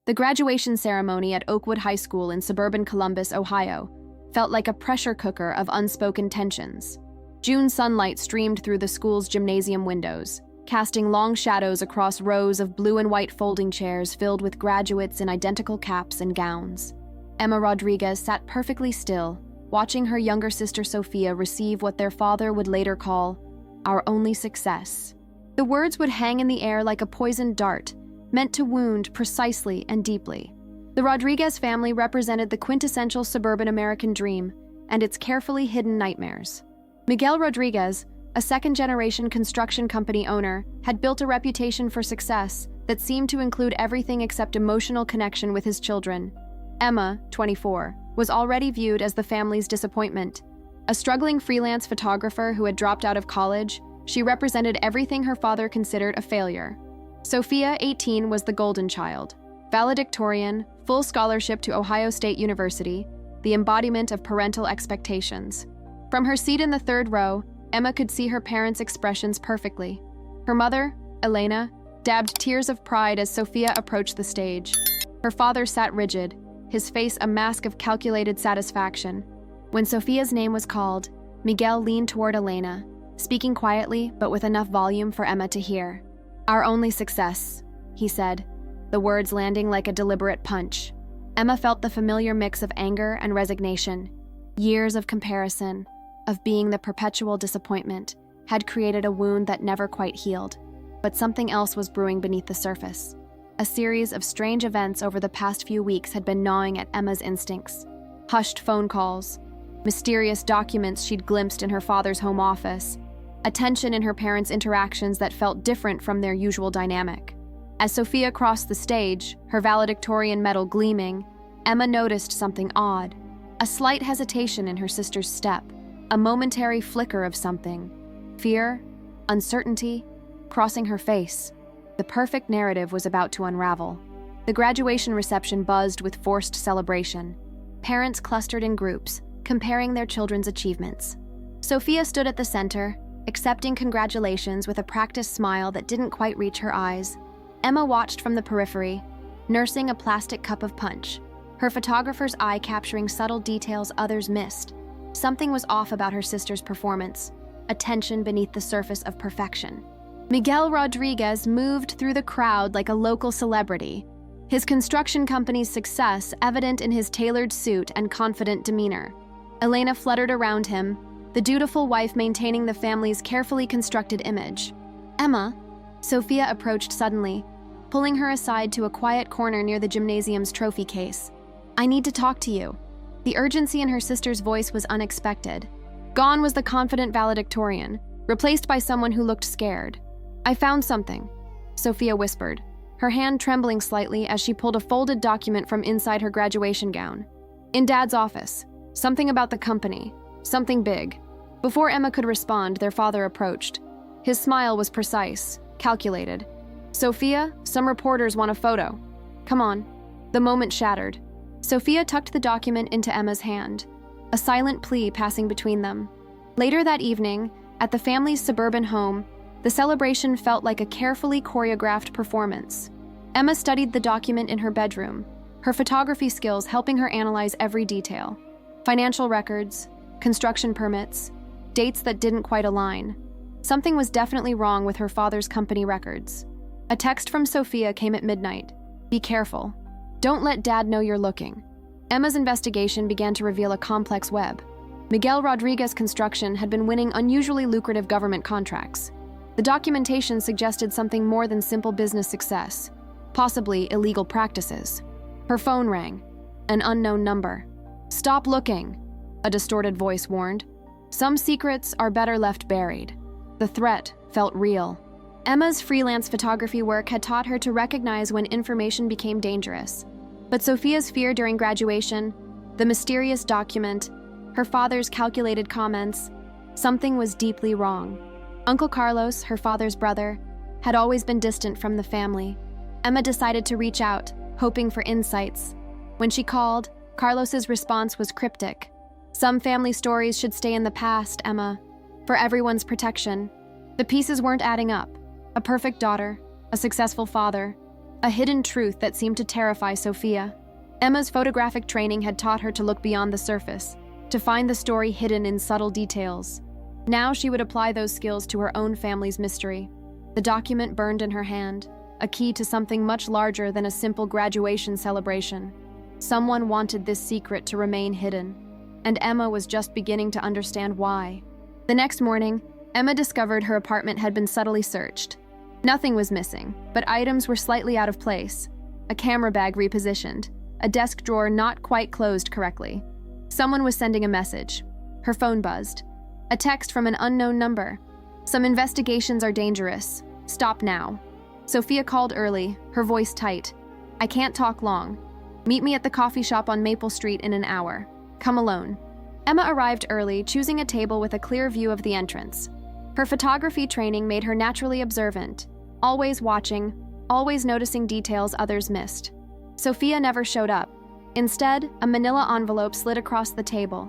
The graduation ceremony at Oakwood High School in suburban Columbus, Ohio, felt like a pressure cooker of unspoken tensions. June sunlight streamed through the school's gymnasium windows, casting long shadows across rows of blue and white folding chairs filled with graduates in identical caps and gowns. Emma Rodriguez sat perfectly still, watching her younger sister Sophia receive what their father would later call our only success. The words would hang in the air like a poisoned dart, meant to wound precisely and deeply. The Rodriguez family represented the quintessential suburban American dream and its carefully hidden nightmares. Miguel Rodriguez, a second-generation construction company owner, had built a reputation for success that seemed to include everything except emotional connection with his children. Emma, 24, was already viewed as the family's disappointment. A struggling freelance photographer who had dropped out of college, she represented everything her father considered a failure. Sophia, 18, was the golden child. Valedictorian, full scholarship to Ohio State University, the embodiment of parental expectations. From her seat in the third row, Emma could see her parents' expressions perfectly. Her mother, Elena, dabbed tears of pride as Sophia approached the stage. Her father sat rigid, his face a mask of calculated satisfaction. When Sophia's name was called, Miguel leaned toward Elena, speaking quietly but with enough volume for Emma to hear. "Our only success," he said, the words landing like a deliberate punch. Emma felt the familiar mix of anger and resignation. Years of comparison, of being the perpetual disappointment, had created a wound that never quite healed. But something else was brewing beneath the surface. A series of strange events over the past few weeks had been gnawing at Emma's instincts. Hushed phone calls, mysterious documents she'd glimpsed in her father's home office, a tension in her parents' interactions that felt different from their usual dynamic. As Sophia crossed the stage, her valedictorian medal gleaming, Emma noticed something odd. A slight hesitation in her sister's step, a momentary flicker of something. Fear, uncertainty, crossing her face. The perfect narrative was about to unravel. The graduation reception buzzed with forced celebration. Parents clustered in groups, comparing their children's achievements. Sophia stood at the center, accepting congratulations with a practiced smile that didn't quite reach her eyes. Emma watched from the periphery, nursing a plastic cup of punch, her photographer's eye capturing subtle details others missed. Something was off about her sister's performance, a tension beneath the surface of perfection. Miguel Rodriguez moved through the crowd like a local celebrity, his construction company's success evident in his tailored suit and confident demeanor. Elena fluttered around him, the dutiful wife maintaining the family's carefully constructed image. "Emma," Sophia approached suddenly, pulling her aside to a quiet corner near the gymnasium's trophy case. "I need to talk to you." The urgency in her sister's voice was unexpected. Gone was the confident valedictorian, replaced by someone who looked scared. "I found something," Sophia whispered, her hand trembling slightly as she pulled a folded document from inside her graduation gown. "In Dad's office. Something about the company. Something big." Before Emma could respond, their father approached. His smile was precise, calculated. "Sophia, some reporters want a photo. Come on." The moment shattered. Sophia tucked the document into Emma's hand, a silent plea passing between them. Later that evening, at the family's suburban home, the celebration felt like a carefully choreographed performance. Emma studied the document in her bedroom, her photography skills helping her analyze every detail. Financial records, construction permits, dates that didn't quite align. Something was definitely wrong with her father's company records. A text from Sophia came at midnight. "Be careful. Don't let Dad know you're looking." Emma's investigation began to reveal a complex web. Miguel Rodriguez Construction had been winning unusually lucrative government contracts. The documentation suggested something more than simple business success, possibly illegal practices. Her phone rang. An unknown number. "Stop looking," a distorted voice warned. "Some secrets are better left buried." The threat felt real. Emma's freelance photography work had taught her to recognize when information became dangerous. But Sophia's fear during graduation, the mysterious document, her father's calculated comments, something was deeply wrong. Uncle Carlos, her father's brother, had always been distant from the family. Emma decided to reach out, hoping for insights. When she called, Carlos's response was cryptic. "Some family stories should stay in the past, Emma, for everyone's protection." The pieces weren't adding up. A perfect daughter, a successful father, a hidden truth that seemed to terrify Sophia. Emma's photographic training had taught her to look beyond the surface, to find the story hidden in subtle details. Now she would apply those skills to her own family's mystery. The document burned in her hand, a key to something much larger than a simple graduation celebration. Someone wanted this secret to remain hidden, and Emma was just beginning to understand why. The next morning, Emma discovered her apartment had been subtly searched. Nothing was missing, but items were slightly out of place. A camera bag repositioned, a desk drawer not quite closed correctly. Someone was sending a message. Her phone buzzed. A text from an unknown number. "Some investigations are dangerous. Stop now." Sophia called early, her voice tight. "I can't talk long. Meet me at the coffee shop on Maple Street in an hour. Come alone." Emma arrived early, choosing a table with a clear view of the entrance. Her photography training made her naturally observant, always watching, always noticing details others missed. Sophia never showed up. Instead, a manila envelope slid across the table.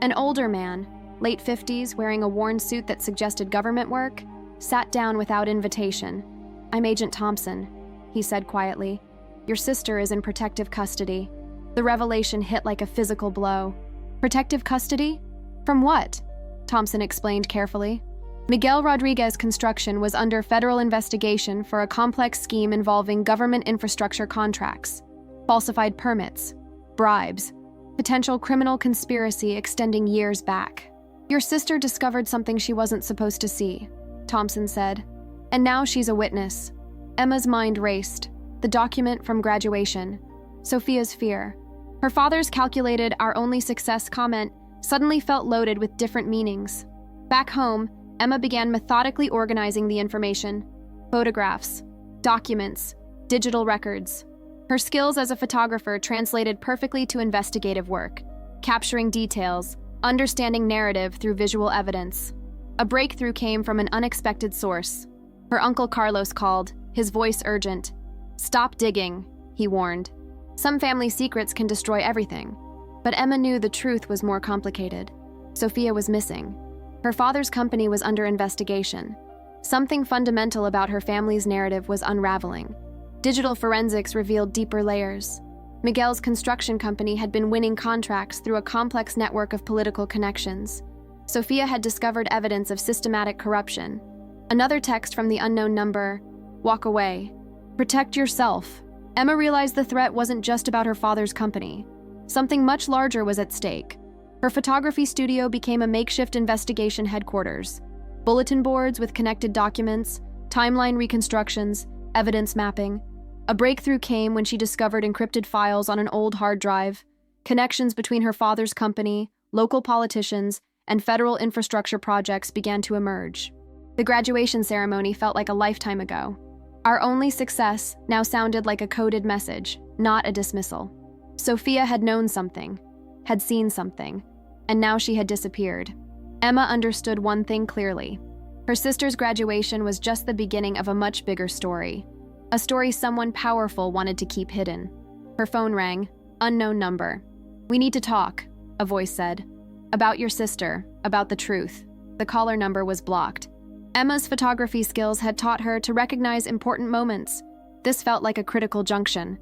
An older man, late 50s, wearing a worn suit that suggested government work, sat down without invitation. "I'm Agent Thompson," he said quietly. "Your sister is in protective custody." The revelation hit like a physical blow. "Protective custody? From what?" Thompson explained carefully. Miguel Rodriguez Construction was under federal investigation for a complex scheme involving government infrastructure contracts, falsified permits, bribes, potential criminal conspiracy extending years back. "Your sister discovered something she wasn't supposed to see," Thompson said. "And now she's a witness." Emma's mind raced. The document from graduation. Sophia's fear. Her father's calculated "our only success" comment suddenly felt loaded with different meanings. Back home, Emma began methodically organizing the information. Photographs, documents, digital records. Her skills as a photographer translated perfectly to investigative work, capturing details, understanding narrative through visual evidence. A breakthrough came from an unexpected source. Her uncle Carlos called, his voice urgent. "Stop digging," he warned. "Some family secrets can destroy everything." But Emma knew the truth was more complicated. Sophia was missing. Her father's company was under investigation. Something fundamental about her family's narrative was unraveling. Digital forensics revealed deeper layers. Miguel's construction company had been winning contracts through a complex network of political connections. Sophia had discovered evidence of systematic corruption. Another text from the unknown number, "Walk away. Protect yourself." Emma realized the threat wasn't just about her father's company. Something much larger was at stake. Her photography studio became a makeshift investigation headquarters. Bulletin boards with connected documents, timeline reconstructions, evidence mapping. A breakthrough came when she discovered encrypted files on an old hard drive. Connections between her father's company, local politicians, and federal infrastructure projects began to emerge. The graduation ceremony felt like a lifetime ago. Our only success now sounded like a coded message, not a dismissal. Sophia had known something, had seen something, and now she had disappeared. Emma understood one thing clearly. Her sister's graduation was just the beginning of a much bigger story. A story someone powerful wanted to keep hidden. Her phone rang, unknown number. "We need to talk," a voice said. "About your sister, about the truth." The caller number was blocked. Emma's photography skills had taught her to recognize important moments. This felt like a critical junction.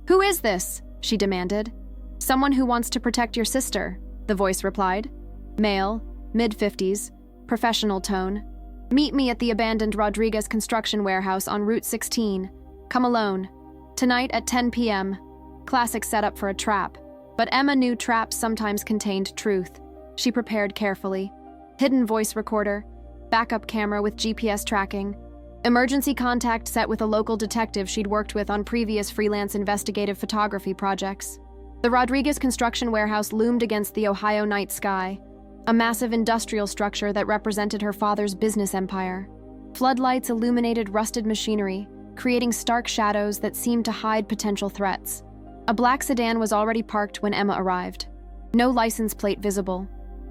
"Who is this?" she demanded. "Someone who wants to protect your sister," the voice replied. Male, mid-50s, professional tone. "Meet me at the abandoned Rodriguez construction warehouse on Route 16. Come alone. Tonight at 10 p.m. Classic setup for a trap. But Emma knew traps sometimes contained truth. She prepared carefully. Hidden voice recorder, backup camera with GPS tracking, emergency contact set with a local detective she'd worked with on previous freelance investigative photography projects. The Rodriguez construction warehouse loomed against the Ohio night sky, a massive industrial structure that represented her father's business empire. Floodlights illuminated rusted machinery, creating stark shadows that seemed to hide potential threats. A black sedan was already parked when Emma arrived. No license plate visible.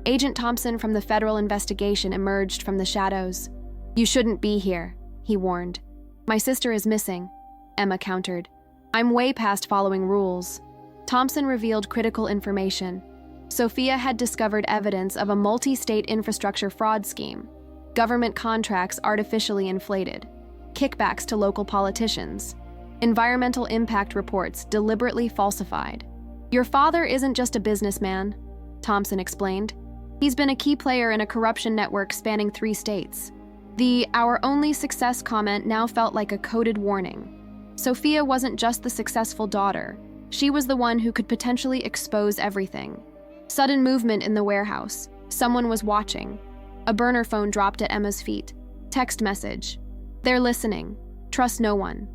Agent Thompson from the federal investigation emerged from the shadows. "You shouldn't be here," he warned. "My sister is missing," Emma countered. "I'm way past following rules." Thompson revealed critical information. Sophia had discovered evidence of a multi-state infrastructure fraud scheme, government contracts artificially inflated, kickbacks to local politicians. environmental impact reports deliberately falsified. "Your father isn't just a businessman," Thompson explained. "He's been a key player in a corruption network spanning 3 states." The "our only success" comment now felt like a coded warning. Sophia wasn't just the successful daughter. She was the one who could potentially expose everything. Sudden movement in the warehouse. Someone was watching. A burner phone dropped at Emma's feet. Text message. "They're listening. Trust no one."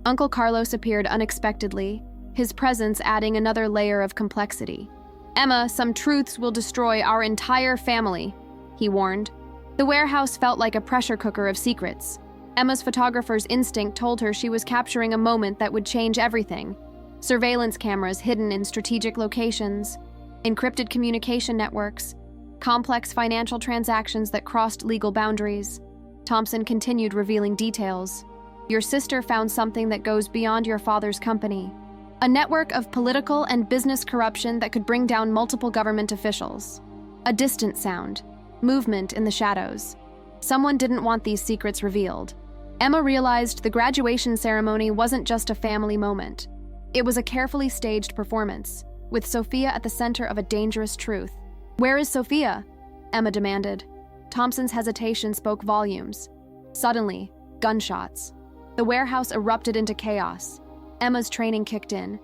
Uncle Carlos appeared unexpectedly, his presence adding another layer of complexity. "Emma, some truths will destroy our entire family," he warned. The warehouse felt like a pressure cooker of secrets. Emma's photographer's instinct told her she was capturing a moment that would change everything. Surveillance cameras hidden in strategic locations, encrypted communication networks, complex financial transactions that crossed legal boundaries. Thompson continued revealing details. "Your sister found something that goes beyond your father's company. A network of political and business corruption that could bring down multiple government officials." A distant sound. Movement in the shadows. Someone didn't want these secrets revealed. Emma realized the graduation ceremony wasn't just a family moment. It was a carefully staged performance, with Sophia at the center of a dangerous truth. "Where is Sophia?" Emma demanded. Thompson's hesitation spoke volumes. Suddenly, gunshots. The warehouse erupted into chaos. Emma's training kicked in.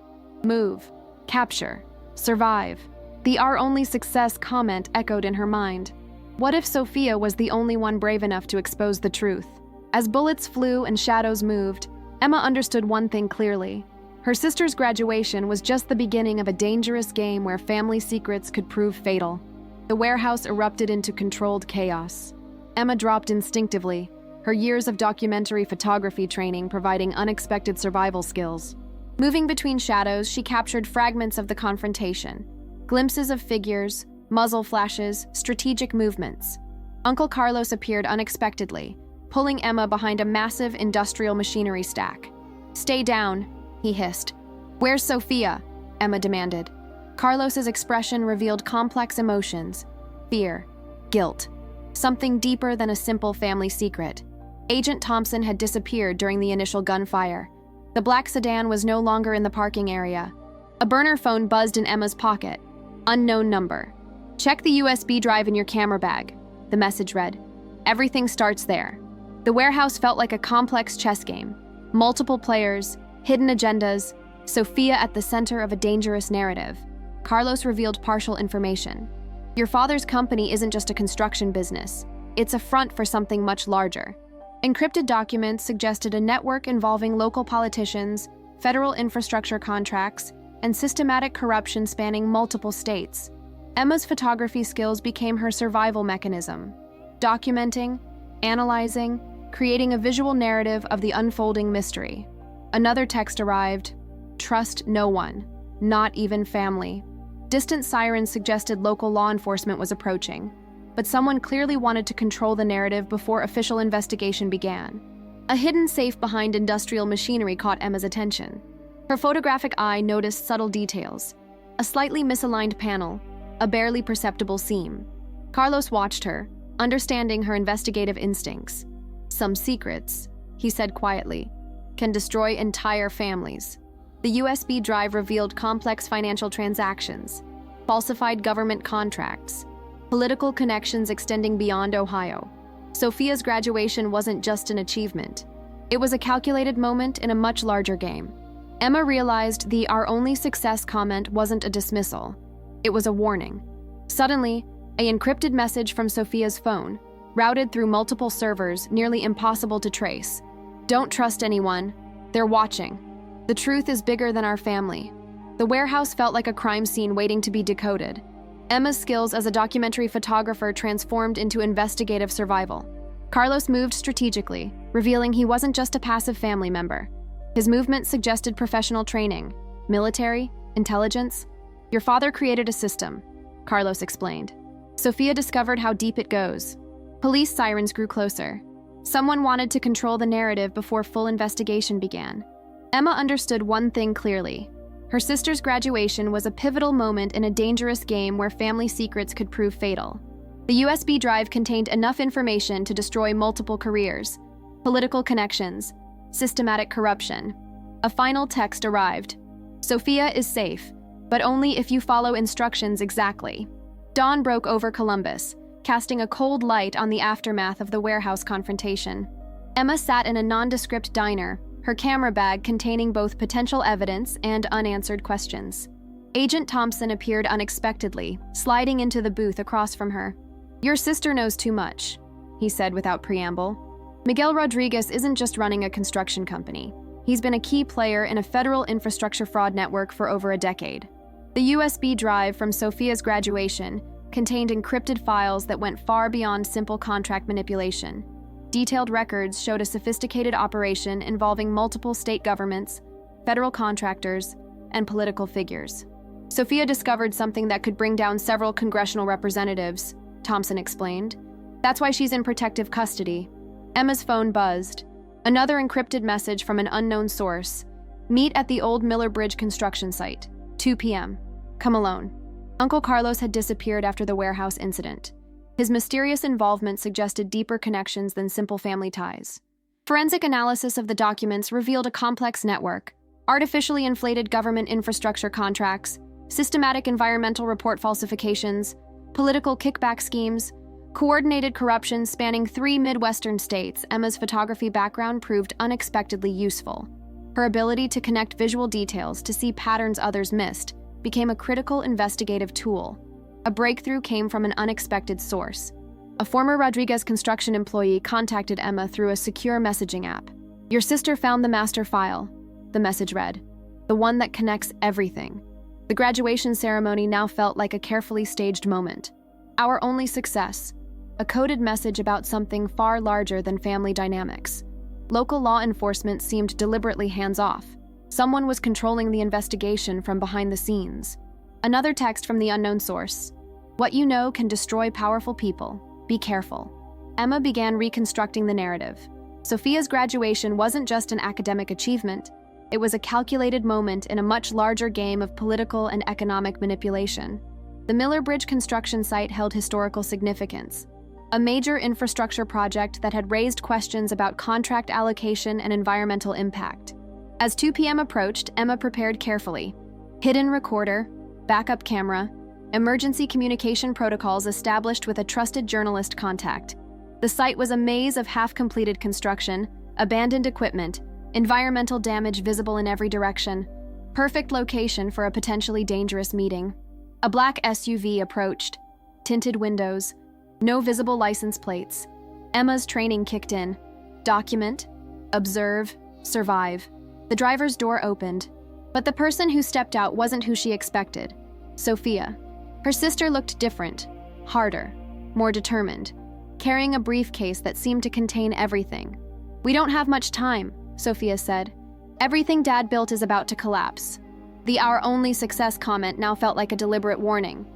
Move, capture, survive. The "our only success" comment echoed in her mind. What if Sophia was the only one brave enough to expose the truth? As bullets flew and shadows moved, Emma understood one thing clearly. Her sister's graduation was just the beginning of a dangerous game where family secrets could prove fatal. The warehouse erupted into controlled chaos. Emma dropped instinctively, her years of documentary photography training providing unexpected survival skills. Moving between shadows, she captured fragments of the confrontation. Glimpses of figures, muzzle flashes, strategic movements. Uncle Carlos appeared unexpectedly, pulling Emma behind a massive industrial machinery stack. "Stay down," he hissed. "Where's Sophia?" Emma demanded. Carlos's expression revealed complex emotions: fear, guilt, something deeper than a simple family secret. Agent Thompson had disappeared during the initial gunfire. The black sedan was no longer in the parking area. A burner phone buzzed in Emma's pocket. Unknown number. "Check the USB drive in your camera bag," the message read. "Everything starts there." The warehouse felt like a complex chess game. Multiple players, hidden agendas, Sophia at the center of a dangerous narrative. Carlos revealed partial information. "Your father's company isn't just a construction business. It's a front for something much larger." Encrypted documents suggested a network involving local politicians, federal infrastructure contracts, and systematic corruption spanning multiple states. Emma's photography skills became her survival mechanism, documenting, analyzing, creating a visual narrative of the unfolding mystery. Another text arrived: "Trust no one, not even family." Distant sirens suggested local law enforcement was approaching, but someone clearly wanted to control the narrative before official investigation began. A hidden safe behind industrial machinery caught Emma's attention. Her photographic eye noticed subtle details: a slightly misaligned panel, a barely perceptible seam. Carlos watched her, understanding her investigative instincts. "Some secrets," he said quietly, "can destroy entire families." The USB drive revealed complex financial transactions, falsified government contracts, political connections extending beyond Ohio. Sophia's graduation wasn't just an achievement. It was a calculated moment in a much larger game. Emma realized the "our only success" comment wasn't a dismissal. It was a warning. Suddenly, an encrypted message from Sophia's phone, routed through multiple servers, nearly impossible to trace. "Don't trust anyone. They're watching. The truth is bigger than our family." The warehouse felt like a crime scene waiting to be decoded. Emma's skills as a documentary photographer transformed into investigative survival. Carlos moved strategically, revealing he wasn't just a passive family member. His movements suggested professional training, military, intelligence. "Your father created a system," Carlos explained. Sophia discovered how deep it goes. Police sirens grew closer. Someone wanted to control the narrative before full investigation began. Emma understood one thing clearly. Her sister's graduation was a pivotal moment in a dangerous game where family secrets could prove fatal. The USB drive contained enough information to destroy multiple careers, political connections, systematic corruption. A final text arrived. Sophia is safe, but only if you follow instructions exactly. Dawn broke over Columbus, casting a cold light on the aftermath of the warehouse confrontation. Emma sat in a nondescript diner, her camera bag containing both potential evidence and unanswered questions. Agent Thompson appeared unexpectedly, sliding into the booth across from her. "Your sister knows too much," he said without preamble. "Miguel Rodriguez isn't just running a construction company. He's been a key player in a federal infrastructure fraud network for over a decade." The USB drive from Sophia's graduation contained encrypted files that went far beyond simple contract manipulation. Detailed records showed a sophisticated operation involving multiple state governments, federal contractors, and political figures. "Sophia discovered something that could bring down several congressional representatives," Thompson explained. "That's why she's in protective custody." Emma's phone buzzed. Another encrypted message from an unknown source. "Meet at the old Miller Bridge construction site, 2 p.m. Come alone." Uncle Carlos had disappeared after the warehouse incident. His mysterious involvement suggested deeper connections than simple family ties. Forensic analysis of the documents revealed a complex network: artificially inflated government infrastructure contracts, systematic environmental report falsifications, political kickback schemes, coordinated corruption spanning 3 Midwestern states. Emma's photography background proved unexpectedly useful. Her ability to connect visual details to see patterns others missed became a critical investigative tool. A breakthrough came from an unexpected source. A former Rodriguez construction employee contacted Emma through a secure messaging app. "Your sister found the master file," the message read. "The one that connects everything." The graduation ceremony now felt like a carefully staged moment. "Our only success," a coded message about something far larger than family dynamics. Local law enforcement seemed deliberately hands-off. Someone was controlling the investigation from behind the scenes. Another text from the unknown source. "What you know can destroy powerful people. Be careful." Emma began reconstructing the narrative. Sophia's graduation wasn't just an academic achievement. It was a calculated moment in a much larger game of political and economic manipulation. The Miller Bridge construction site held historical significance, a major infrastructure project that had raised questions about contract allocation and environmental impact. As 2 p.m. approached, Emma prepared carefully. Hidden recorder, backup camera, emergency communication protocols established with a trusted journalist contact. The site was a maze of half-completed construction, abandoned equipment, environmental damage visible in every direction. Perfect location for a potentially dangerous meeting. A black SUV approached. Tinted windows. No visible license plates. Emma's training kicked in. Document, observe, survive. The driver's door opened, but the person who stepped out wasn't who she expected. Sophia. Her sister looked different, harder, more determined, carrying a briefcase that seemed to contain everything. "We don't have much time," Sophia said. "Everything Dad built is about to collapse." The "our only success" comment now felt like a deliberate warning.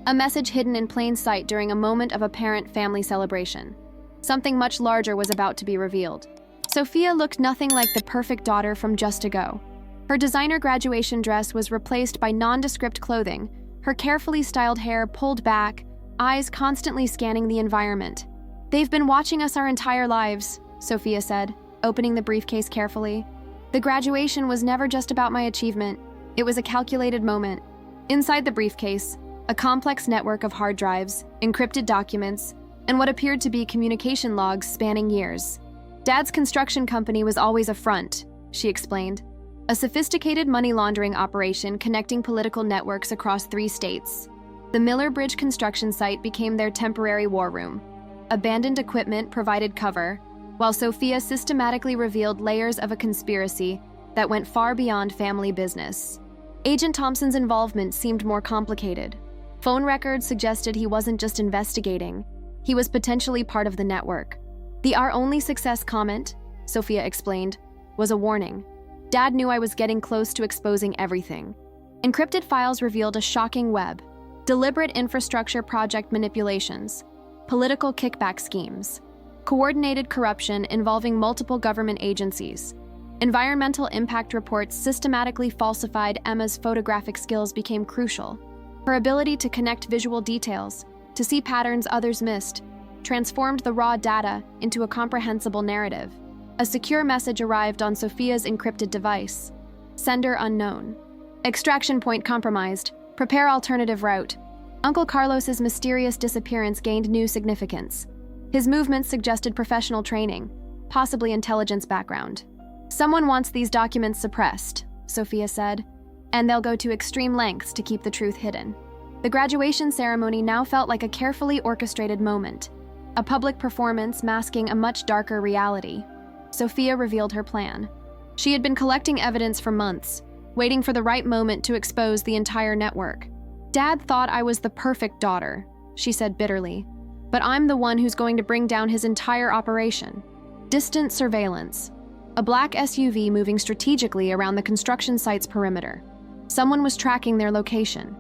A message hidden in plain sight during a moment of apparent family celebration. Something much larger was about to be revealed. Sophia looked nothing like the perfect daughter from just ago. Her designer graduation dress was replaced by nondescript clothing, her carefully styled hair pulled back, eyes constantly scanning the environment. "They've been watching us our entire lives," Sophia said, opening the briefcase carefully. "The graduation was never just about my achievement. It was a calculated moment." Inside the briefcase, a complex network of hard drives, encrypted documents, and what appeared to be communication logs spanning years. "Dad's construction company was always a front," she explained. "A sophisticated money laundering operation connecting political networks across 3 states. The Miller Bridge construction site became their temporary war room. Abandoned equipment provided cover, while Sophia systematically revealed layers of a conspiracy that went far beyond family business." Agent Thompson's involvement seemed more complicated. Phone records suggested he wasn't just investigating, he was potentially part of the network. The "our only success" comment, Sophia explained, was a warning. Dad knew I was getting close to exposing everything. Encrypted files revealed a shocking web: deliberate infrastructure project manipulations, political kickback schemes, coordinated corruption involving multiple government agencies. Environmental impact reports systematically falsified. Emma's photographic skills became crucial. Her ability to connect visual details, to see patterns others missed, transformed the raw data into a comprehensible narrative. A secure message arrived on Sophia's encrypted device. Sender unknown. Extraction point compromised. Prepare alternative route. Uncle Carlos's mysterious disappearance gained new significance. His movements suggested professional training, possibly intelligence background. Someone wants these documents suppressed, Sophia said, and they'll go to extreme lengths to keep the truth hidden. The graduation ceremony now felt like a carefully orchestrated moment, a public performance masking a much darker reality. Sophia revealed her plan. She had been collecting evidence for months, waiting for the right moment to expose the entire network. Dad thought I was the perfect daughter, she said bitterly, but I'm the one who's going to bring down his entire operation. Distant surveillance. A black SUV moving strategically around the construction site's perimeter. Someone was tracking their location.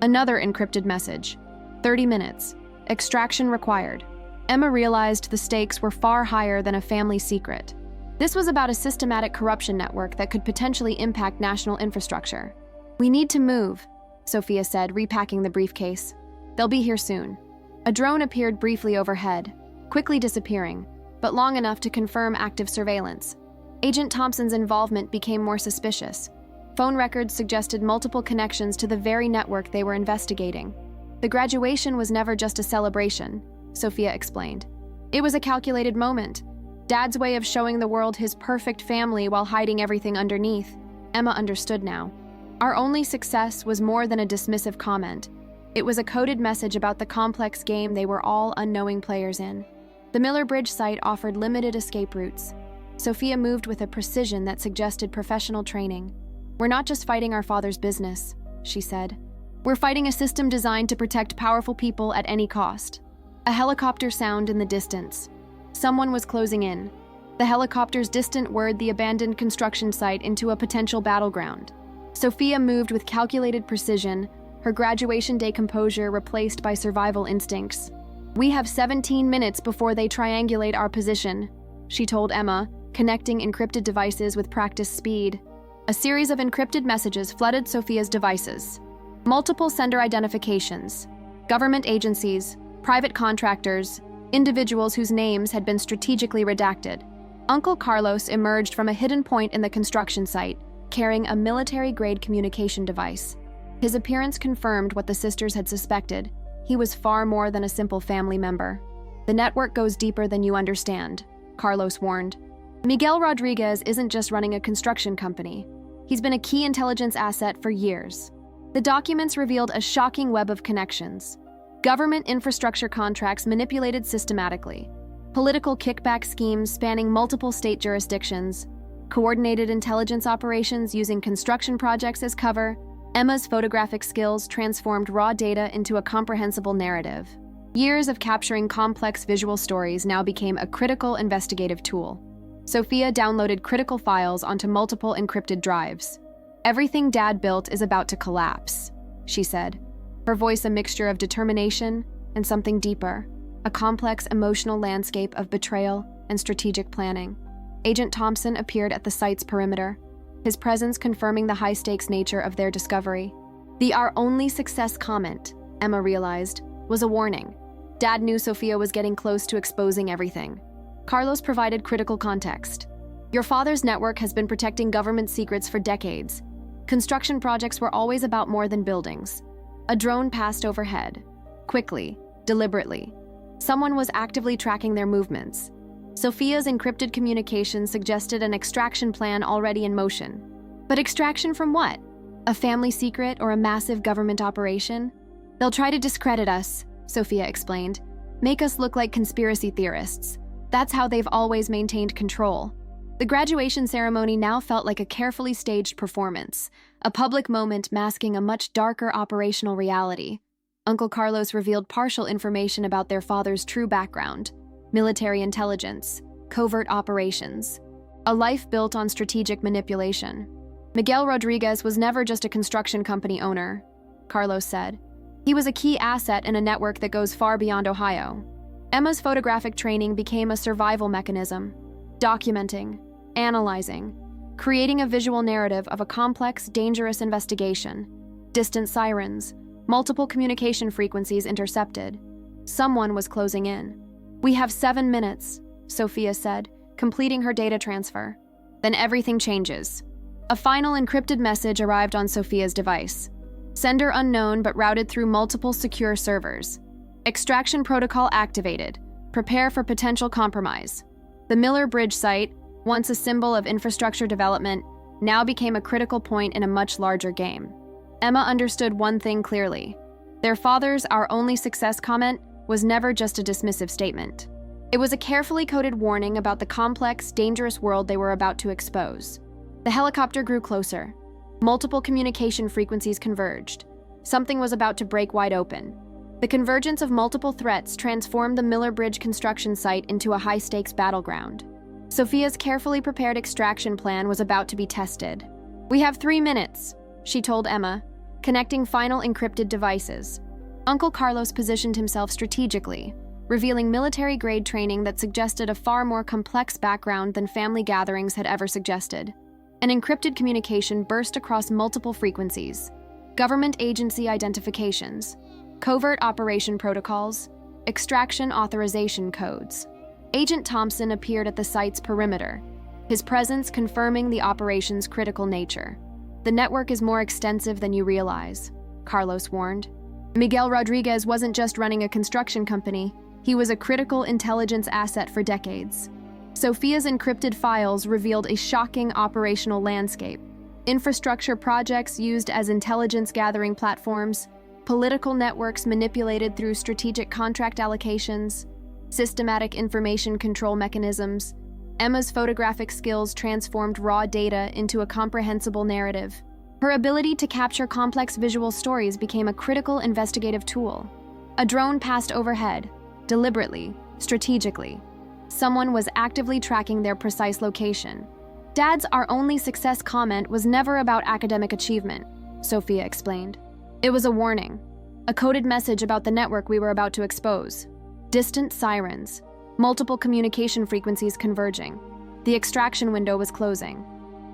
Another encrypted message. 30 minutes. Extraction required. Emma realized the stakes were far higher than a family secret. This was about a systematic corruption network that could potentially impact national infrastructure. We need to move, Sophia said, repacking the briefcase. They'll be here soon. A drone appeared briefly overhead, quickly disappearing, but long enough to confirm active surveillance. Agent Thompson's involvement became more suspicious. Phone records suggested multiple connections to the very network they were investigating. The graduation was never just a celebration, Sophia explained. It was a calculated moment. Dad's way of showing the world his perfect family while hiding everything underneath. Emma understood now. Our only success was more than a dismissive comment. It was a coded message about the complex game they were all unknowing players in. The Miller Bridge site offered limited escape routes. Sophia moved with a precision that suggested professional training. We're not just fighting our father's business, she said. We're fighting a system designed to protect powerful people at any cost. A helicopter sound in the distance. Someone was closing in. The helicopter's distant whirred the abandoned construction site into a potential battleground. Sophia moved with calculated precision, her graduation day composure replaced by survival instincts. We have 17 minutes before they triangulate our position, she told Emma, connecting encrypted devices with practiced speed. A series of encrypted messages flooded Sophia's devices. Multiple sender identifications, government agencies, private contractors, individuals whose names had been strategically redacted. Uncle Carlos emerged from a hidden point in the construction site, carrying a military-grade communication device. His appearance confirmed what the sisters had suspected. He was far more than a simple family member. The network goes deeper than you understand, Carlos warned. Miguel Rodriguez isn't just running a construction company. He's been a key intelligence asset for years. The documents revealed a shocking web of connections. Government infrastructure contracts manipulated systematically. Political kickback schemes spanning multiple state jurisdictions. Coordinated intelligence operations using construction projects as cover. Emma's photographic skills transformed raw data into a comprehensible narrative. Years of capturing complex visual stories now became a critical investigative tool. Sophia downloaded critical files onto multiple encrypted drives. Everything Dad built is about to collapse, she said, her voice a mixture of determination and something deeper, a complex emotional landscape of betrayal and strategic planning. Agent Thompson appeared at the site's perimeter, his presence confirming the high-stakes nature of their discovery. The "our only success" comment, Emma realized, was a warning. Dad knew Sophia was getting close to exposing everything. Carlos provided critical context. Your father's network has been protecting government secrets for decades. Construction projects were always about more than buildings. A drone passed overhead, quickly, deliberately. Someone was actively tracking their movements. Sophia's encrypted communication suggested an extraction plan already in motion. But extraction from what? A family secret or a massive government operation? They'll try to discredit us, Sophia explained. Make us look like conspiracy theorists. That's how they've always maintained control. The graduation ceremony now felt like a carefully staged performance, a public moment masking a much darker operational reality. Uncle Carlos revealed partial information about their father's true background: military intelligence, covert operations, a life built on strategic manipulation. Miguel Rodriguez was never just a construction company owner, Carlos said. He was a key asset in a network that goes far beyond Ohio. Emma's photographic training became a survival mechanism, documenting, analyzing, creating a visual narrative of a complex, dangerous investigation. Distant sirens, multiple communication frequencies intercepted. Someone was closing in. We have 7 minutes, Sophia said, completing her data transfer. Then everything changes. A final encrypted message arrived on Sophia's device. Sender unknown but routed through multiple secure servers. Extraction protocol activated. Prepare for potential compromise. The Miller Bridge site, once a symbol of infrastructure development, now became a critical point in a much larger game. Emma understood one thing clearly. Their father's "our only success" comment was never just a dismissive statement. It was a carefully coded warning about the complex, dangerous world they were about to expose. The helicopter grew closer. Multiple communication frequencies converged. Something was about to break wide open. The convergence of multiple threats transformed the Miller Bridge construction site into a high-stakes battleground. Sophia's carefully prepared extraction plan was about to be tested. "We have 3 minutes," she told Emma, connecting final encrypted devices. Uncle Carlos positioned himself strategically, revealing military-grade training that suggested a far more complex background than family gatherings had ever suggested. An encrypted communication burst across multiple frequencies: government agency identifications, covert operation protocols, extraction authorization codes. Agent Thompson appeared at the site's perimeter, his presence confirming the operation's critical nature. "The network is more extensive than you realize," Carlos warned. Miguel Rodriguez wasn't just running a construction company, he was a critical intelligence asset for decades. Sophia's encrypted files revealed a shocking operational landscape. Infrastructure projects used as intelligence-gathering platforms, political networks manipulated through strategic contract allocations, systematic information control mechanisms. Emma's photographic skills transformed raw data into a comprehensible narrative. Her ability to capture complex visual stories became a critical investigative tool. A drone passed overhead, deliberately, strategically. Someone was actively tracking their precise location. "Dad's 'our only success' comment was never about academic achievement," Sophia explained. "It was a warning, a coded message about the network we were about to expose. Distant sirens, multiple communication frequencies converging. The extraction window was closing."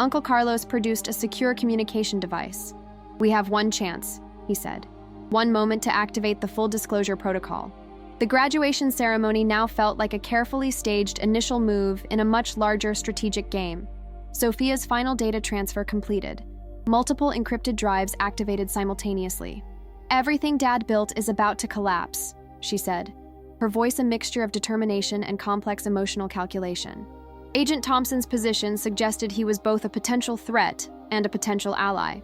Uncle Carlos produced a secure communication device. "We have one chance," he said. "One moment to activate the full disclosure protocol." The graduation ceremony now felt like a carefully staged initial move in a much larger strategic game. Sophia's final data transfer completed. Multiple encrypted drives activated simultaneously. "Everything Dad built is about to collapse," she said, her voice a mixture of determination and complex emotional calculation. Agent Thompson's position suggested he was both a potential threat and a potential ally.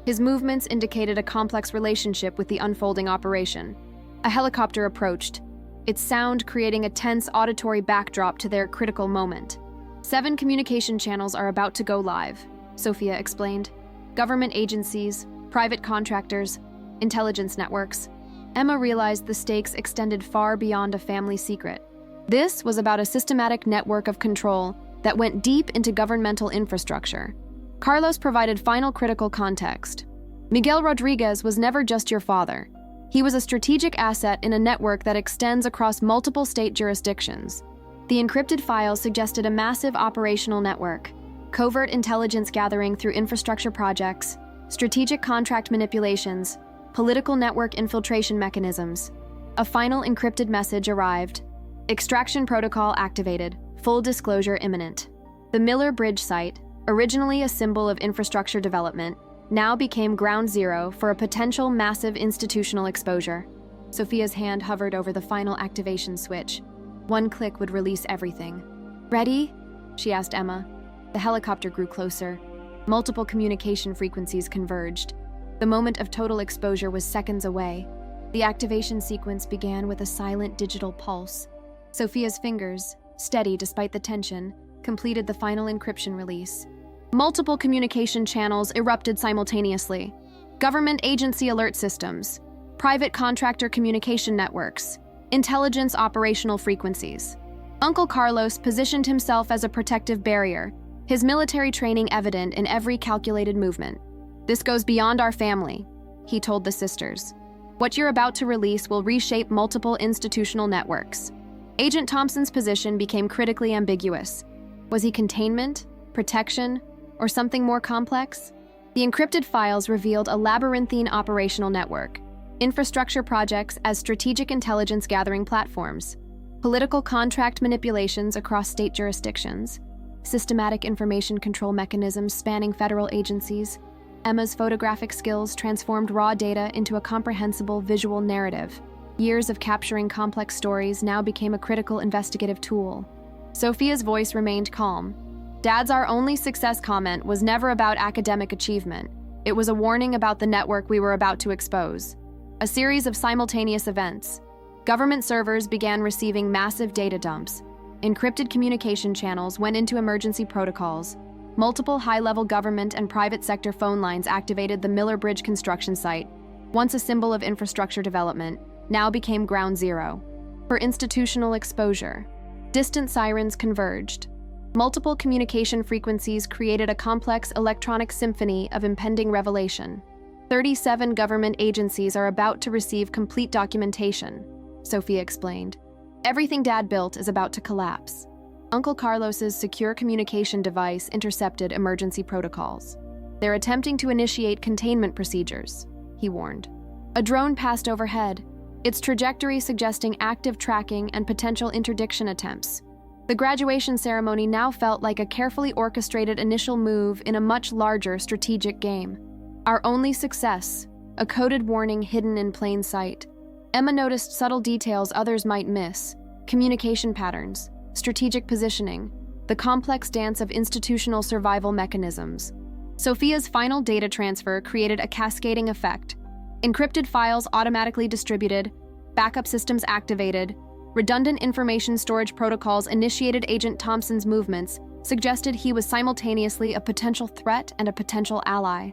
His movements indicated a complex relationship with the unfolding operation. A helicopter approached, its sound creating a tense auditory backdrop to their critical moment. 7 communication channels are about to go live, Sophia explained. Government agencies, private contractors, intelligence networks. Emma realized the stakes extended far beyond a family secret. This was about a systematic network of control that went deep into governmental infrastructure. Carlos provided final critical context. "Miguel Rodriguez was never just your father. He was a strategic asset in a network that extends across multiple state jurisdictions." The encrypted files suggested a massive operational network, covert intelligence gathering through infrastructure projects, strategic contract manipulations, political network infiltration mechanisms. A final encrypted message arrived. Extraction protocol activated. Full disclosure imminent. The Miller Bridge site, originally a symbol of infrastructure development, now became ground zero for a potential massive institutional exposure. Sophia's hand hovered over the final activation switch. One click would release everything. "Ready?" she asked Emma. The helicopter grew closer. Multiple communication frequencies converged. The moment of total exposure was seconds away. The activation sequence began with a silent digital pulse. Sophia's fingers, steady despite the tension, completed the final encryption release. Multiple communication channels erupted simultaneously. Government agency alert systems, private contractor communication networks, intelligence operational frequencies. Uncle Carlos positioned himself as a protective barrier, his military training evident in every calculated movement. "This goes beyond our family," he told the sisters. "What you're about to release will reshape multiple institutional networks." Agent Thompson's position became critically ambiguous. Was he containment, protection, or something more complex? The encrypted files revealed a labyrinthine operational network, infrastructure projects as strategic intelligence gathering platforms, political contract manipulations across state jurisdictions, systematic information control mechanisms spanning federal agencies. Emma's photographic skills transformed raw data into a comprehensible visual narrative. Years of capturing complex stories now became a critical investigative tool. Sophia's voice remained calm. "Dad's our only success" comment was never about academic achievement. It was a warning about the network we were about to expose. A series of simultaneous events. Government servers began receiving massive data dumps. Encrypted communication channels went into emergency protocols. Multiple high-level government and private sector phone lines activated the Miller Bridge construction site, once a symbol of infrastructure development, now became ground zero. For institutional exposure, distant sirens converged. Multiple communication frequencies created a complex electronic symphony of impending revelation. 37 government agencies are about to receive complete documentation, Sophia explained. Everything Dad built is about to collapse. Uncle Carlos's secure communication device intercepted emergency protocols. They're attempting to initiate containment procedures, he warned. A drone passed overhead, its trajectory suggesting active tracking and potential interdiction attempts. The graduation ceremony now felt like a carefully orchestrated initial move in a much larger strategic game. Our only success, a coded warning hidden in plain sight. Emma noticed subtle details others might miss: communication patterns, strategic positioning, the complex dance of institutional survival mechanisms. Sophia's final data transfer created a cascading effect. Encrypted files automatically distributed, backup systems activated, redundant information storage protocols initiated. Agent Thompson's movements suggested he was simultaneously a potential threat and a potential ally.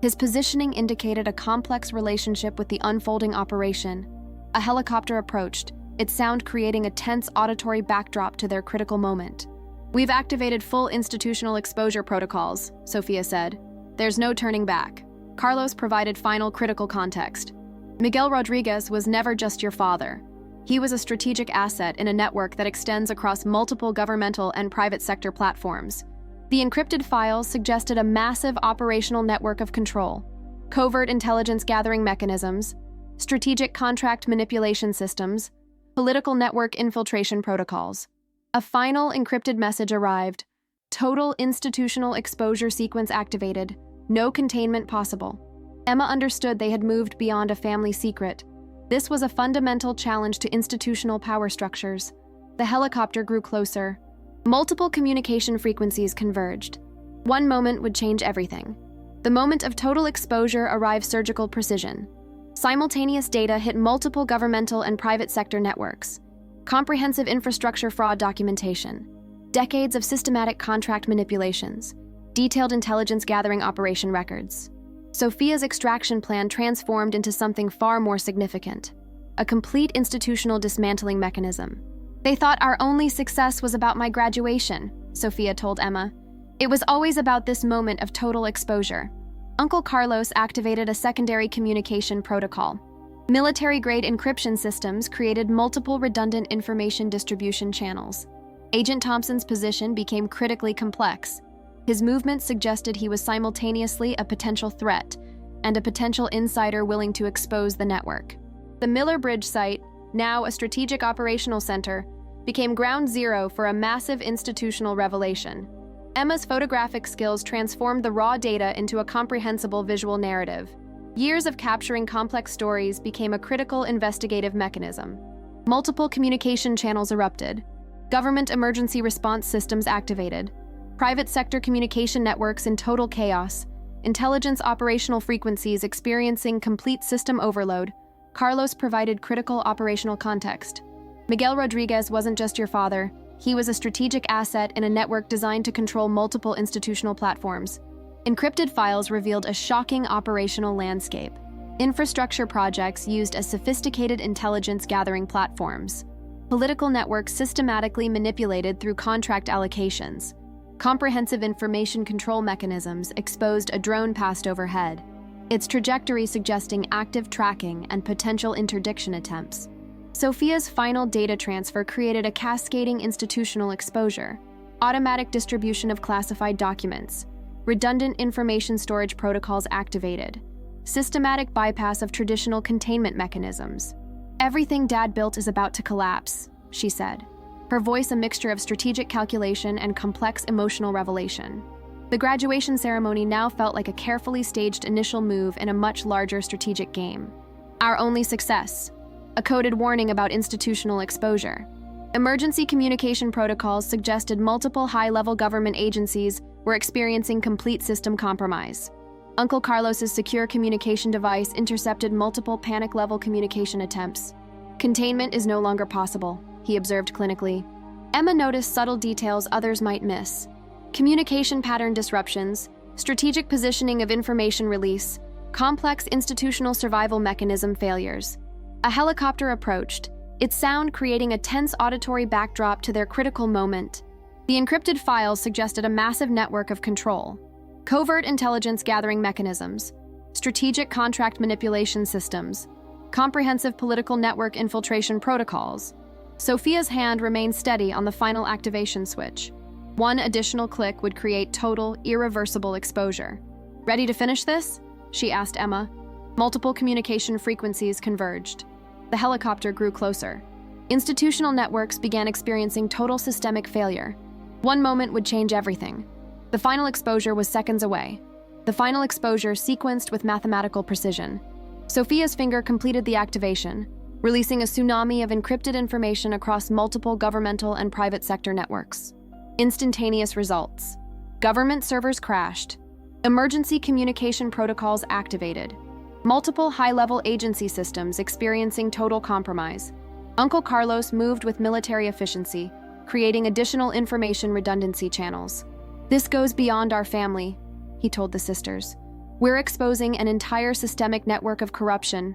His positioning indicated a complex relationship with the unfolding operation. A helicopter approached, its sound creating a tense auditory backdrop to their critical moment. "We've activated full institutional exposure protocols," Sophia said. "There's no turning back." Carlos provided final critical context. "Miguel Rodriguez was never just your father. He was a strategic asset in a network that extends across multiple governmental and private sector platforms." The encrypted files suggested a massive operational network of control, covert intelligence gathering mechanisms, strategic contract manipulation systems, political network infiltration protocols. A final encrypted message arrived: total institutional exposure sequence activated, no containment possible. Emma understood they had moved beyond a family secret. This was a fundamental challenge to institutional power structures. The helicopter grew closer. Multiple communication frequencies converged. One moment would change everything. The moment of total exposure arrived: surgical precision. Simultaneous data hit multiple governmental and private sector networks. Comprehensive infrastructure fraud documentation. Decades of systematic contract manipulations. Detailed intelligence gathering operation records. Sophia's extraction plan transformed into something far more significant: a complete institutional dismantling mechanism. "They thought our only success was about my graduation," Sophia told Emma. "It was always about this moment of total exposure." Uncle Carlos activated a secondary communication protocol. Military-grade encryption systems created multiple redundant information distribution channels. Agent Thompson's position became critically complex. His movements suggested he was simultaneously a potential threat and a potential insider willing to expose the network. The Miller Bridge site, now a strategic operational center, became ground zero for a massive institutional revelation. Emma's photographic skills transformed the raw data into a comprehensible visual narrative. Years of capturing complex stories became a critical investigative mechanism. Multiple communication channels erupted. Government emergency response systems activated. Private sector communication networks in total chaos. Intelligence operational frequencies experiencing complete system overload. Carlos provided critical operational context. "Miguel Rodriguez wasn't just your father. He was a strategic asset in a network designed to control multiple institutional platforms." Encrypted files revealed a shocking operational landscape. Infrastructure projects used as sophisticated intelligence gathering platforms. Political networks systematically manipulated through contract allocations. Comprehensive information control mechanisms exposed a drone passed overhead, its trajectory suggesting active tracking and potential interdiction attempts. Sophia's final data transfer created a cascading institutional exposure: automatic distribution of classified documents, redundant information storage protocols activated, systematic bypass of traditional containment mechanisms. "Everything Dad built is about to collapse," she said. her voice a mixture of strategic calculation and complex emotional revelation. The graduation ceremony now felt like a carefully staged initial move in a much larger strategic game. Our only success. A coded warning about institutional exposure. Emergency communication protocols suggested multiple high-level government agencies were experiencing complete system compromise. Uncle Carlos's secure communication device intercepted multiple panic-level communication attempts. Containment is no longer possible, he observed clinically. Emma noticed subtle details others might miss. Communication pattern disruptions, strategic positioning of information release, complex institutional survival mechanism failures. A helicopter approached, its sound creating a tense auditory backdrop to their critical moment. The encrypted files suggested a massive network of control, covert intelligence gathering mechanisms, strategic contract manipulation systems, comprehensive political network infiltration protocols. Sophia's hand remained steady on the final activation switch. One additional click would create total, irreversible exposure. Ready to finish this? She asked Emma. Multiple communication frequencies converged. The helicopter grew closer. Institutional networks began experiencing total systemic failure. One moment would change everything. The final exposure was seconds away. The final exposure sequenced with mathematical precision. Sophia's finger completed the activation, releasing a tsunami of encrypted information across multiple governmental and private sector networks. Instantaneous results. Government servers crashed. Emergency communication protocols activated. Multiple high-level agency systems experiencing total compromise. Uncle Carlos moved with military efficiency, creating additional information redundancy channels. "This goes beyond our family," he told the sisters. "We're exposing an entire systemic network of corruption."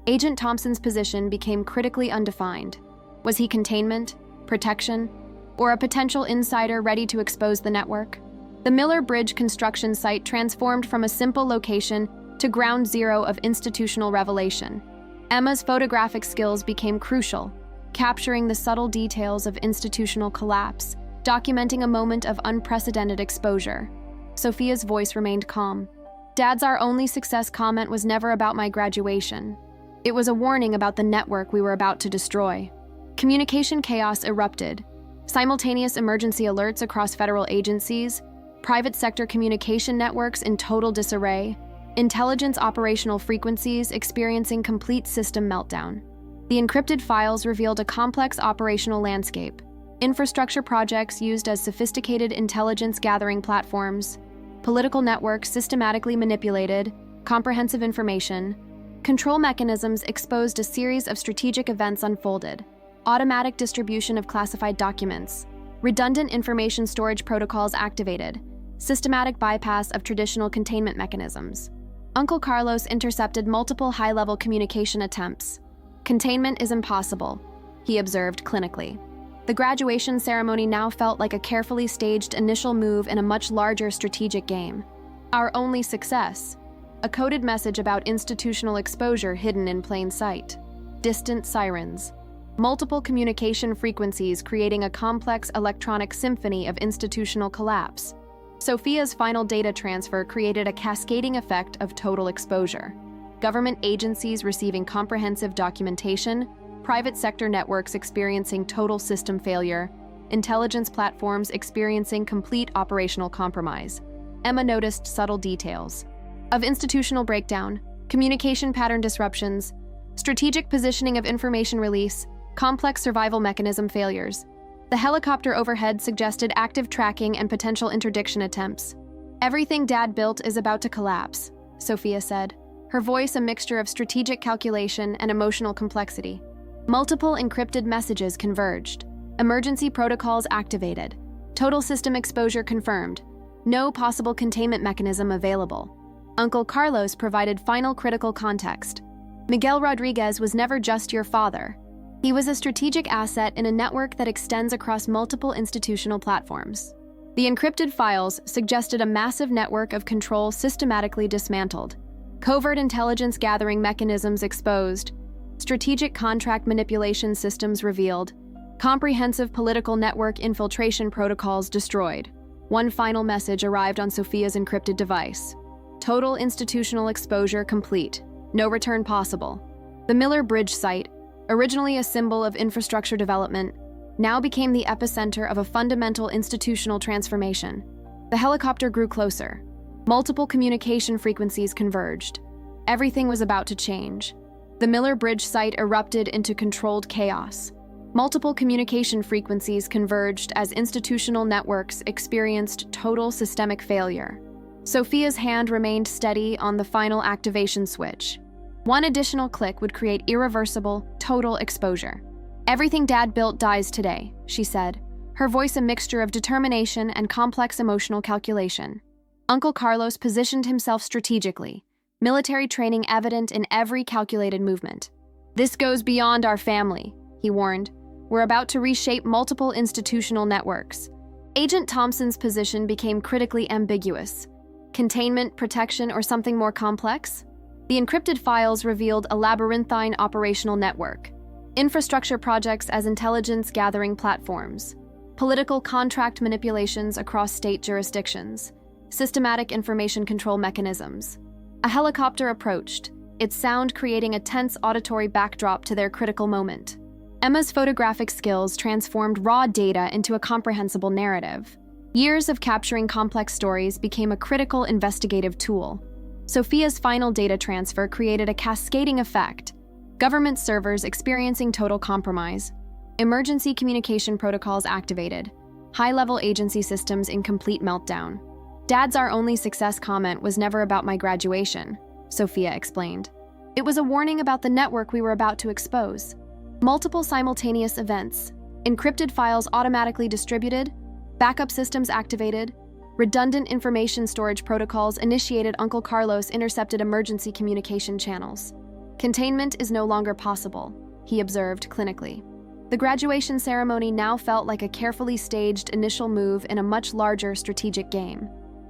Agent Thompson's position became critically undefined. Was he containment, protection, or a potential insider ready to expose the network? The Miller Bridge construction site transformed from a simple location to ground zero of institutional revelation. Emma's photographic skills became crucial, capturing the subtle details of institutional collapse, documenting a moment of unprecedented exposure. Sophia's voice remained calm. "Dad's our only success" comment was never about my graduation. It was a warning about the network we were about to destroy. Communication chaos erupted. Simultaneous emergency alerts across federal agencies, private sector communication networks in total disarray, intelligence operational frequencies experiencing complete system meltdown. The encrypted files revealed a complex operational landscape. Infrastructure projects used as sophisticated intelligence gathering platforms, political networks systematically manipulated, comprehensive information, control mechanisms exposed. A series of strategic events unfolded. Automatic distribution of classified documents, redundant information storage protocols activated, systematic bypass of traditional containment mechanisms. Uncle Carlos intercepted multiple high-level communication attempts. "Containment is impossible," he observed clinically. The graduation ceremony now felt like a carefully staged initial move in a much larger strategic game. Our only success. A coded message about institutional exposure hidden in plain sight. Distant sirens. Multiple communication frequencies creating a complex electronic symphony of institutional collapse. Sophia's final data transfer created a cascading effect of total exposure. Government agencies receiving comprehensive documentation, private sector networks experiencing total system failure, intelligence platforms experiencing complete operational compromise. Emma noticed subtle details of institutional breakdown, communication pattern disruptions, strategic positioning of information release, complex survival mechanism failures. The helicopter overhead suggested active tracking and potential interdiction attempts. "Everything Dad built is about to collapse," Sophia said, her voice a mixture of strategic calculation and emotional complexity. Multiple encrypted messages converged. Emergency protocols activated. Total system exposure confirmed. No possible containment mechanism available. Uncle Carlos provided final critical context. "Miguel Rodriguez was never just your father. He was a strategic asset in a network that extends across multiple institutional platforms." The encrypted files suggested a massive network of control systematically dismantled, covert intelligence gathering mechanisms exposed, strategic contract manipulation systems revealed, comprehensive political network infiltration protocols destroyed. One final message arrived on Sophia's encrypted device. Total institutional exposure complete. No return possible. The Miller Bridge site, originally a symbol of infrastructure development, now became the epicenter of a fundamental institutional transformation. The helicopter grew closer. Multiple communication frequencies converged. Everything was about to change. The Miller Bridge site erupted into controlled chaos. Multiple communication frequencies converged as institutional networks experienced total systemic failure. Sophia's hand remained steady on the final activation switch. One additional click would create irreversible, total exposure. "Everything Dad built dies today," she said, her voice a mixture of determination and complex emotional calculation. Uncle Carlos positioned himself strategically, military training evident in every calculated movement. "This goes beyond our family," he warned. "We're about to reshape multiple institutional networks." Agent Thompson's position became critically ambiguous. Containment, protection, or something more complex? The encrypted files revealed a labyrinthine operational network. Infrastructure projects as intelligence-gathering platforms. Political contract manipulations across state jurisdictions. Systematic information control mechanisms. A helicopter approached, its sound creating a tense auditory backdrop to their critical moment. Emma's photographic skills transformed raw data into a comprehensible narrative. Years of capturing complex stories became a critical investigative tool. Sophia's final data transfer created a cascading effect. Government servers experiencing total compromise. Emergency communication protocols activated. High-level agency systems in complete meltdown. "Dad's our only success" comment was never about my graduation, Sophia explained. It was a warning about the network we were about to expose. Multiple simultaneous events, encrypted files automatically distributed, backup systems activated, redundant information storage protocols initiated. Uncle Carlos intercepted emergency communication channels. "Containment is no longer possible," he observed clinically. The graduation ceremony now felt like a carefully staged initial move in a much larger strategic game.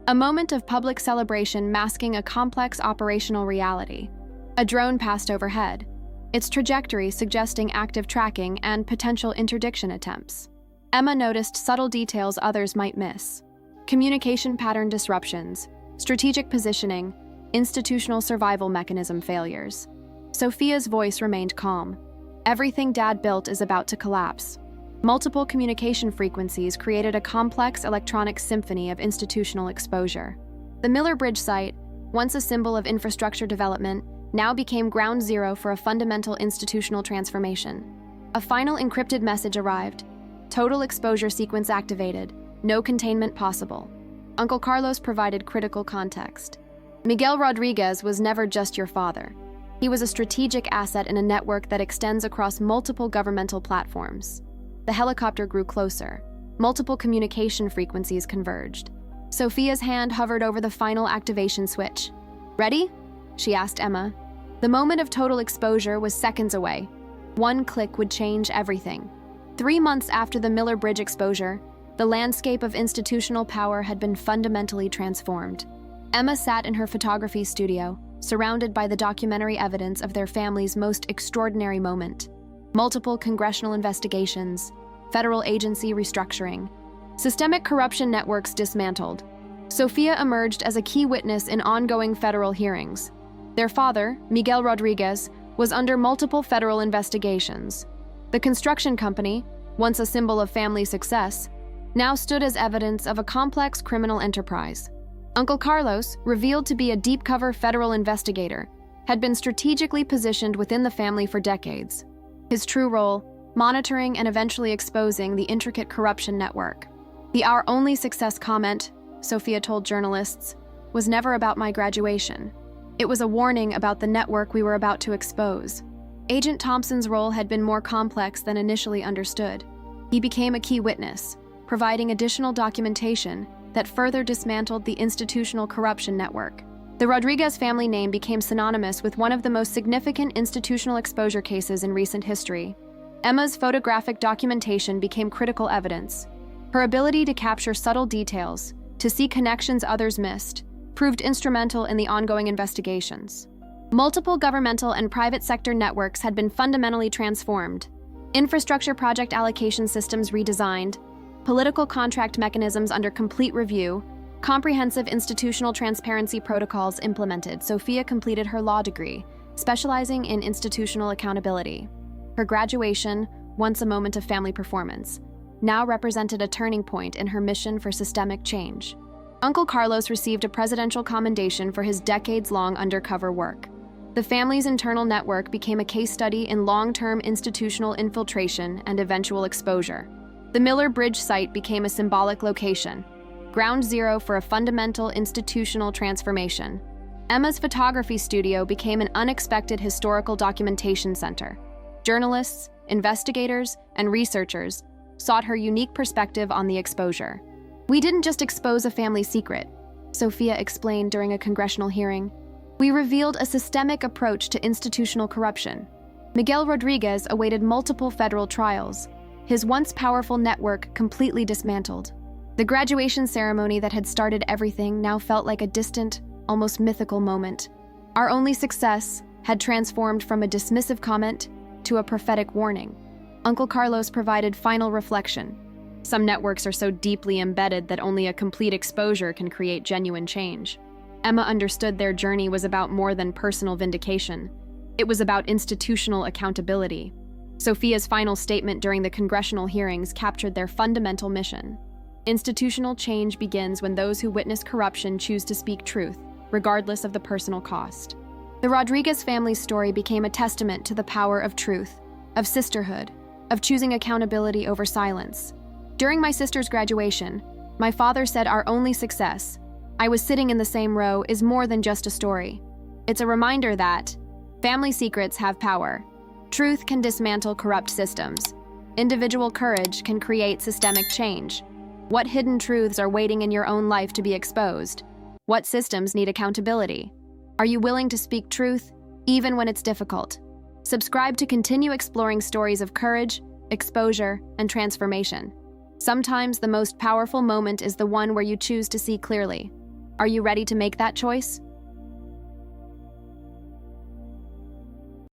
A moment of public celebration masking a complex operational reality. A drone passed overhead, its trajectory suggesting active tracking and potential interdiction attempts. Emma noticed subtle details others might miss. Communication pattern disruptions, strategic positioning, institutional survival mechanism failures. Sophia's voice remained calm. "Everything Dad built is about to collapse." Multiple communication frequencies created a complex electronic symphony of institutional exposure. The Miller Bridge site, once a symbol of infrastructure development, now became ground zero for a fundamental institutional transformation. A final encrypted message arrived. Total exposure sequence activated. No containment possible. Uncle Carlos provided critical context. "Miguel Rodriguez was never just your father. He was a strategic asset in a network that extends across multiple governmental platforms." The helicopter grew closer. Multiple communication frequencies converged. Sophia's hand hovered over the final activation switch. "Ready?" she asked Emma. The moment of total exposure was seconds away. One click would change everything. 3 months after the Miller Bridge exposure, the landscape of institutional power had been fundamentally transformed. Emma sat in her photography studio, surrounded by the documentary evidence of their family's most extraordinary moment. Multiple congressional investigations, federal agency restructuring, systemic corruption networks dismantled. Sophia emerged as a key witness in ongoing federal hearings. Their father, Miguel Rodriguez, was under multiple federal investigations. The construction company, once a symbol of family success, now stood as evidence of a complex criminal enterprise. Uncle Carlos, revealed to be a deep-cover federal investigator, had been strategically positioned within the family for decades. His true role, monitoring and eventually exposing the intricate corruption network. The "our only success" comment, Sophia told journalists, was never about my graduation. It was a warning about the network we were about to expose. Agent Thompson's role had been more complex than initially understood. He became a key witness, providing additional documentation that further dismantled the institutional corruption network. The Rodriguez family name became synonymous with one of the most significant institutional exposure cases in recent history. Emma's photographic documentation became critical evidence. Her ability to capture subtle details, to see connections others missed, proved instrumental in the ongoing investigations. Multiple governmental and private sector networks had been fundamentally transformed. Infrastructure project allocation systems redesigned, political contract mechanisms under complete review, comprehensive institutional transparency protocols implemented. Sophia completed her law degree, specializing in institutional accountability. Her graduation, once a moment of family performance, now represented a turning point in her mission for systemic change. Uncle Carlos received a presidential commendation for his decades-long undercover work. The family's internal network became a case study in long-term institutional infiltration and eventual exposure. The Miller Bridge site became a symbolic location, ground zero for a fundamental institutional transformation. Emma's photography studio became an unexpected historical documentation center. Journalists, investigators, and researchers sought her unique perspective on the exposure. "We didn't just expose a family secret," Sophia explained during a congressional hearing. "We revealed a systemic approach to institutional corruption." Miguel Rodriguez awaited multiple federal trials, his once powerful network completely dismantled. The graduation ceremony that had started everything now felt like a distant, almost mythical moment. Our only success had transformed from a dismissive comment to a prophetic warning. Uncle Carlos provided final reflection. "Some networks are so deeply embedded that only a complete exposure can create genuine change." Emma understood their journey was about more than personal vindication. It was about institutional accountability. Sophia's final statement during the congressional hearings captured their fundamental mission. Institutional change begins when those who witness corruption choose to speak truth, regardless of the personal cost. The Rodriguez family's story became a testament to the power of truth, of sisterhood, of choosing accountability over silence. During my sister's graduation, my father said our only success, I was sitting in the same row, is more than just a story. It's a reminder that family secrets have power. Truth can dismantle corrupt systems. Individual courage can create systemic change. What hidden truths are waiting in your own life to be exposed? What systems need accountability? Are you willing to speak truth, even when it's difficult? Subscribe to continue exploring stories of courage, exposure, and transformation. Sometimes the most powerful moment is the one where you choose to see clearly. Are you ready to make that choice?